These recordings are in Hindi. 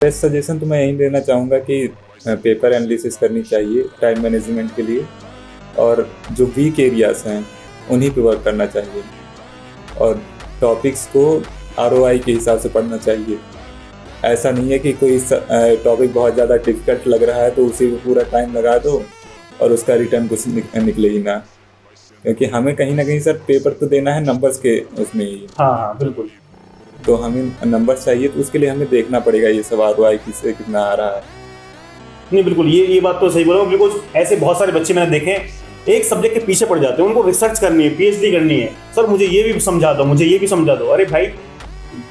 बेस्ट सजेशन तो मैं यही देना चाहूँगा कि पेपर एनालिसिस करनी चाहिए टाइम मैनेजमेंट के लिए, और जो वीक एरियाज हैं उन्हीं पे वर्क करना चाहिए, और टॉपिक्स को आरओआई के हिसाब से पढ़ना चाहिए। ऐसा नहीं है कि कोई टॉपिक बहुत ज़्यादा डिफिकल्ट लग रहा है तो उसी पे पूरा टाइम लगा दो और उसका रिटर्न कुछ निकले ही ना, क्योंकि हमें कहीं ना कहीं सर पेपर तो देना है नंबर्स के उसमें ही। हाँ हाँ बिल्कुल। तो हमें नंबर्स चाहिए तो उसके लिए हमें देखना पड़ेगा ये सब आरओआई किससे कितना आ रहा है। नहीं बिल्कुल, ये बात तो सही बोला। बिल्कुल ऐसे बहुत सारे बच्चे मैंने देखे हैं, एक सब्जेक्ट के पीछे पड़ जाते हैं, उनको रिसर्च करनी है, पीएचडी करनी है, सर मुझे ये भी समझा दो, मुझे ये भी समझा दो। अरे भाई,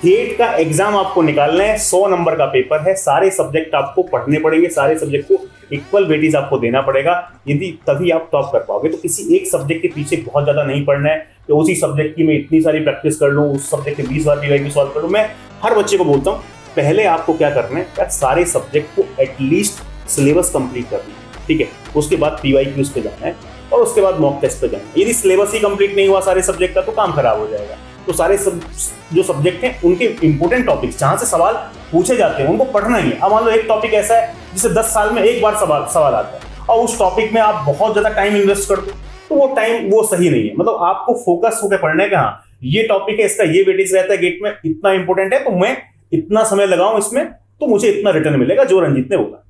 गेट का एग्जाम आपको निकालना है, 100 नंबर का पेपर है, सारे सब्जेक्ट आपको पढ़ने पड़ेंगे, सारे सब्जेक्ट को इक्वल वेटेज आपको देना पड़ेगा, यदि तभी आप टॉप कर पाओगे। तो किसी एक सब्जेक्ट के पीछे बहुत ज्यादा नहीं पढ़ना है कि उसी सब्जेक्ट की मैं इतनी सारी प्रैक्टिस कर लूँ, उस सब्जेक्ट के 20 बार पीवाईक्यू सॉल्व कर लूँ। मैं हर बच्चे को बोलता हूँ, पहले आपको क्या करना है, क्या सारे सब्जेक्ट को एटलीस्ट सिलेबस कंप्लीट करना है, ठीक है। उसके बाद पीवाईक्यूज पे जाना है और उसके बाद मॉक टेस्ट पे जाना है। यदि सिलेबस ही कंप्लीट नहीं हुआ सारे सब्जेक्ट का तो काम खराब हो जाएगा। तो सारे जो सब्जेक्ट हैं उनके इंपॉर्टेंट टॉपिक्स जहां से सवाल पूछे जाते हैं उनको पढ़ना ही है। अब मान लो एक टॉपिक ऐसा है जिसे 10 साल में एक बार सवाल आता है और उस टॉपिक में आप बहुत ज्यादा टाइम इन्वेस्ट कर दो तो वो टाइम वो सही नहीं है। मतलब आपको फोकस होकर पढ़ना है कि हाँ ये टॉपिक है, इसका ये वेटेज रहता है गेट में, इतना इंपॉर्टेंट है तो मैं इतना समय लगाऊं इसमें तो मुझे इतना रिटर्न मिलेगा, जो रंजीत ने बोला।